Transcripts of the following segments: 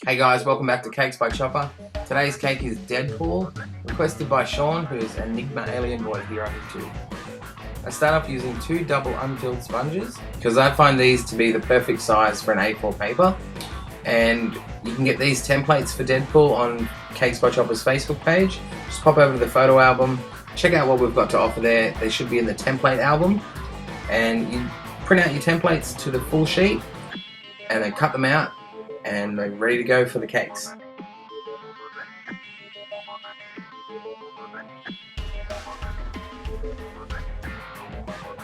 Hey guys, welcome back to Cakes by Chopper. Today's cake is Deadpool, requested by Sean, who is Enigma Alien Boy here on YouTube. I start off using 2 double unfilled sponges because I find these to be the perfect size for an A4 paper, and you can get these templates for Deadpool on Cakes by Chopper's Facebook page. Just pop over to the photo album, check out what we've got to offer there. They should be in the template album, and you print out your templates to the full sheet and then cut them out and they're ready to go for the cakes.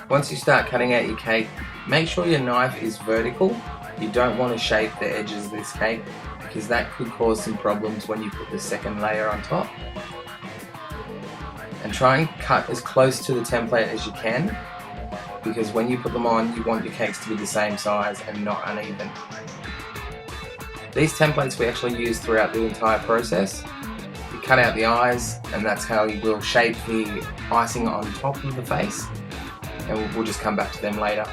Once you start cutting out your cake, make sure your knife is vertical. You don't want to shape the edges of this cake because that could cause some problems when you put the second layer on top. And try and cut as close to the template as you can, because when you put them on, you want your cakes to be the same size and not uneven. These templates we actually use throughout the entire process. You cut out the eyes, and that's how you will shape the icing on top of the face, and we'll just come back to them later.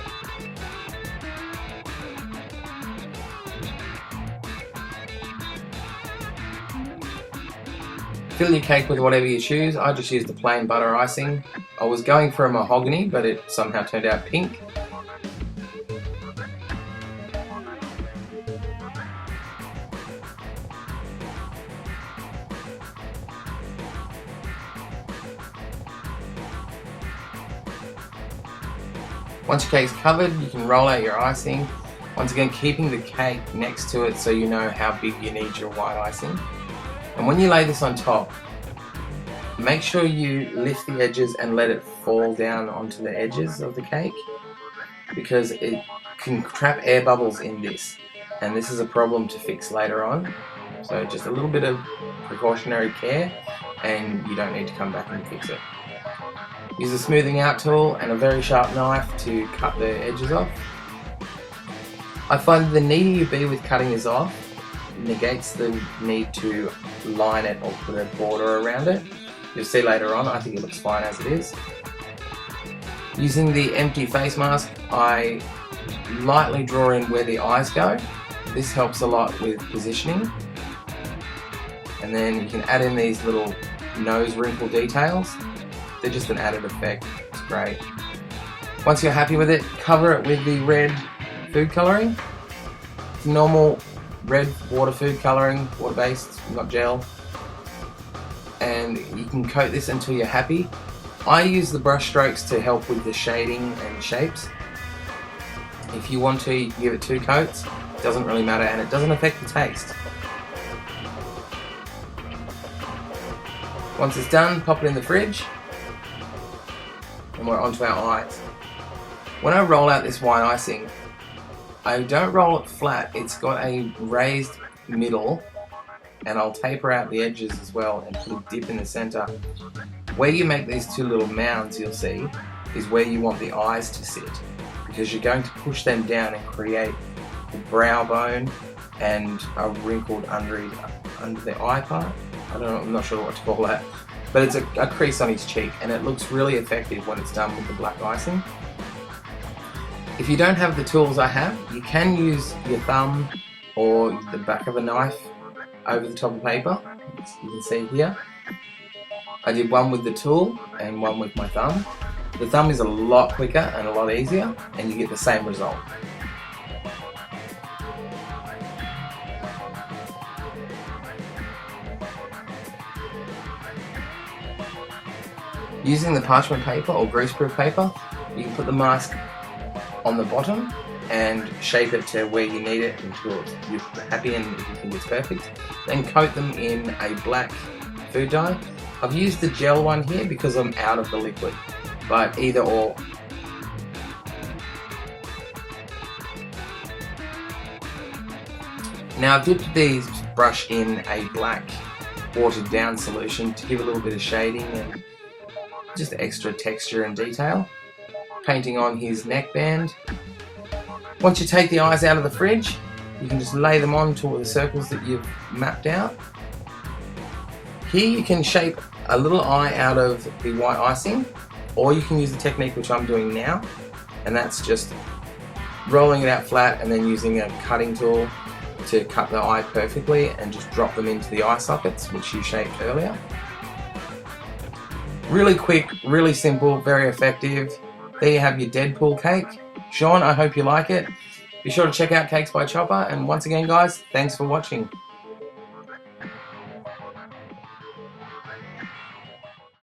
Fill your cake with whatever you choose. I just used the plain butter icing. I was going for a mahogany, but it somehow turned out pink. Once your cake's covered, you can roll out your icing. Once again, keeping the cake next to it so you know how big you need your white icing. And when you lay this on top, make sure you lift the edges and let it fall down onto the edges of the cake, because it can trap air bubbles in this, and this is a problem to fix later on. So just a little bit of precautionary care and you don't need to come back and fix it. Use a smoothing out tool and a very sharp knife to cut the edges off. I find the neater you be with cutting this off negates the need to line it or put a border around it. You'll see later on, I think it looks fine as it is. Using the empty face mask, I lightly draw in where the eyes go. This helps a lot with positioning. And then you can add in these little nose wrinkle details. They're just an added effect, it's great. Once you're happy with it, cover it with the red food colouring. It's normal red water food colouring, water based, not gel. And you can coat this until you're happy. I use the brush strokes to help with the shading and shapes. If you want to, you can give it 2 coats. It doesn't really matter, and it doesn't affect the taste. Once it's done, pop it in the fridge. And we're onto our eyes. When I roll out this white icing, I don't roll it flat. It's got a raised middle, and I'll taper out the edges as well and put a dip in the center. Where you make these 2 little mounds, you'll see, is where you want the eyes to sit, because you're going to push them down and create the brow bone and a wrinkled under the eye part. I don't know, I'm not sure what to call that, but it's a crease on his cheek, and it looks really effective when it's done with the black icing. If you don't have the tools I have, you can use your thumb or the back of a knife over the top of paper. You can see here. I did one with the tool and one with my thumb. The thumb is a lot quicker and a lot easier, and you get the same result. Using the parchment paper or greaseproof paper, you can put the mask on the bottom and shape it to where you need it until you're happy and you think it's perfect. Then coat them in a black food dye. I've used the gel one here because I'm out of the liquid, but either or. Now I've dipped these brush in a black watered down solution to give a little bit of shading and just extra texture and detail. Painting on his neckband. Once you take the eyes out of the fridge, you can just lay them on to the circles that you've mapped out. Here you can shape a little eye out of the white icing, or you can use the technique which I'm doing now, and that's just rolling it out flat and then using a cutting tool to cut the eye perfectly and just drop them into the eye sockets which you shaped earlier. Really quick, really simple, very effective. There you have your Deadpool cake. Sean, I hope you like it. Be sure to check out CakesByChoppA, and once again guys, thanks for watching.